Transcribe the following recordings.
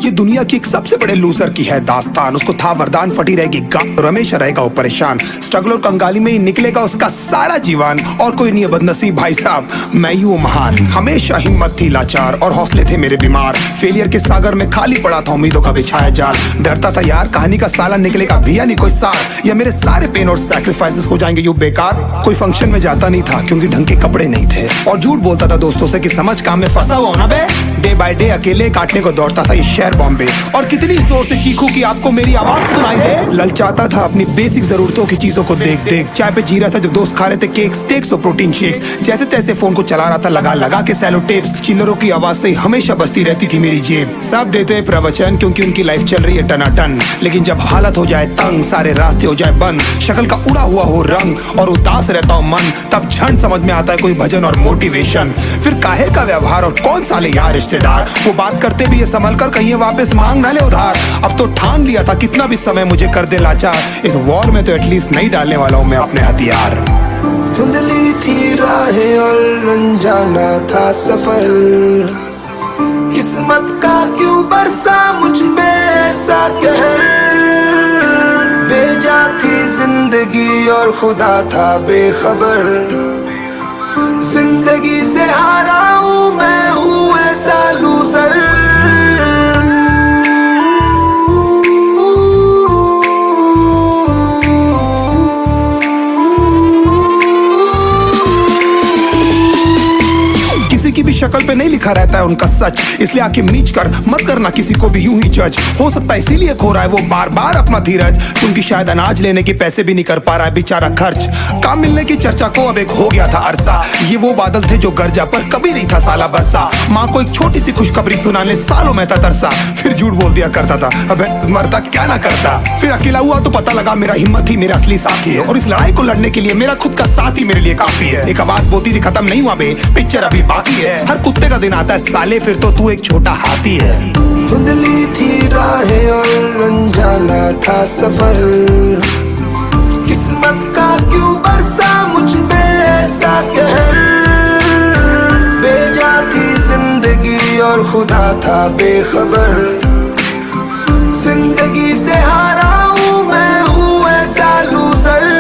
ये दुनिया की एक सबसे बड़े लूजर की है दास्तान। उसको था वरदान, फटी रहेगी गांड और हमेशा रहेगा वो परेशान। स्ट्रगल और कंगाली में ही निकलेगा उसका सारा जीवन। और कोई नहीं है बदनसीब भाई साहब, मैं ही हूँ महान। हमेशा हिम्मत थी लाचार और हौसले थे मेरे बीमार। फेलियर के सागर में खाली पड़ा था उम्मीदों का बिछाया जाल। डरता था यार कहानी का साला निकलेगा भी या नहीं कोई सार, या मेरे सारे पेन और सैक्रिफाइसेस हो जाएंगे यूं बेकार। कोई फंक्शन में जाता नहीं था क्योंकि ढंग के कपड़े नहीं थे, और झूठ बोलता था दोस्तों से कि समझ काम में फंसा हुआ ना बे। डे बाय डे अकेले काटने को दौड़ता था ये शहर बॉम्बे। और कितनी जोर से चीखूं कि आपको मेरी आवाज सुनाई दे। ललचाता था अपनी बेसिक जरूरतों की चीजों को देख देख। चाय पे जी रहा था जब दोस्त खा रहे थे केक, स्टेक्स और प्रोटीन शेक्स। जैसे तैसे फोन को चला रहा था लगा लगा के सैलो टेप्स। चिल्लरों की आवाज से हमेशा बजती रहती थी मेरी जेब। सब देते प्रवचन क्योंकि उनकी लाइफ चल रही है टनाटन, लेकिन जब हालत हो जाए तंग, सारे रास्ते हो जाए बंद, शक्ल का उड़ा हुआ हो रंग और उदास रहता हो मन, तब क्षण समझ में आता है कोई भजन और मोटिवेशन। फिर काहे का व्यवहार और कौन साले यार रिश्तेदार, वो बात करते भी ये संभल कर कहीं वापस मांग ना ले उधार। अब तो ठान लिया था कितना भी समय मुझे कर दे लाचार, इस वॉर में तो एटलीस्ट नहीं डालने वाला हूँ मैं अपने हथियार। धुंधली थी राहें और अनजाना था सफर, किस्मत का क्यों बरसा मुझ पे ऐसा कहर। बेजा थी जिंदगी और खुदा था बेखबर, जिंदगी से हारा हूँ मैं, हूँ ऐसा लूजर। की भी शक्ल पे नहीं लिखा रहता है उनका सच, इसलिए आके मीच कर मत करना किसी को भी यूं ही जज। हो सकता है इसीलिए खो रहा है वो बार बार अपना धीरज, क्योंकि शायद अनाज लेने के पैसे भी नहीं कर पा रहा है बेचारा खर्च। काम मिलने की चर्चा को अब एक हो गया था अरसा, ये वो बादल थे जो गरजा पर कभी नहीं था साला बरसा। माँ को एक छोटी सी खुशखबरी सुनाने सालों में था तरसा, फिर झूठ बोल दिया करता था अबे मरता क्या ना करता। फिर अकेला हुआ तो पता लगा मेरा हिम्मत ही मेरा असली साथी है, और इस लड़ाई को लड़ने के लिए मेरा खुद का साथ ही मेरे लिए काफी है। एक आवाज बोलती थी खत्म नहीं हुआ बे, पिक्चर अभी बाकी है। हर कुत्ते का दिन आता है साले, फिर तो तू एक छोटा हाथी है। धुंधली थी राहें और अनजाना था सफर, किस्मत का क्यों बरसा मुझ पे ऐसा कहर। बेजा थी जिंदगी और खुदा था बेखबर, जिंदगी से हारा हूँ मैं, हूँ ऐसा लूजर।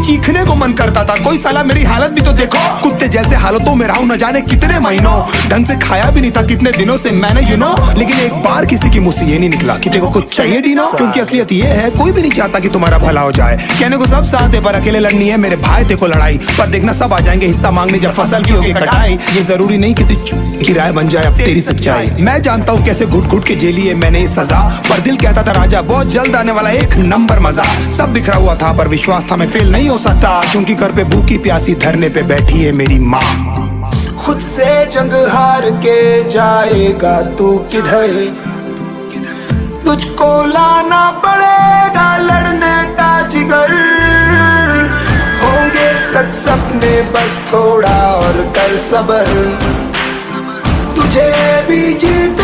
चीखने को मन करता था, कोई साला मेरी हालत भी तो देखो। कुत्ते जैसे हालतों में रहा हूं न जाने कितने महीनों, ढंग से खाया भी नहीं था कितने दिनों से मैंने लेकिन एक बार किसी की मुंह से ये नहीं निकला कि तेरे को कुछ चाहिए डीनो। क्योंकि असलियत ये है कोई भी नहीं चाहता कि तुम्हारा भला हो जाए। कहने को सब साथ है पर अकेले लड़नी है मेरे भाई देखो लड़ाई, पर देखना सब आ जाएंगे हिस्सा मांगने जब फसल की होगी कटाई। ये जरूरी नहीं किसी की राय बन जाए अब तेरी सच्चाई। मैं जानता हूँ कैसे घुट घुट के झेली है मैंने इस सजा, पर दिल कहता था राजा बहुत जल्द आने वाला एक नंबर मजा। सब बिखरा हुआ था पर विश्वास था मैं फेल नहीं हो सकता, क्योंकि घर पे भूखी प्यासी धरने पे बैठी है मेरी माँ। खुद से जंग हार के जाएगा तू किधर, तुझको लाना पड़ेगा लड़ने का जिगर। होंगे सच सपने बस थोड़ा और कर सबर, तुझे भी जीत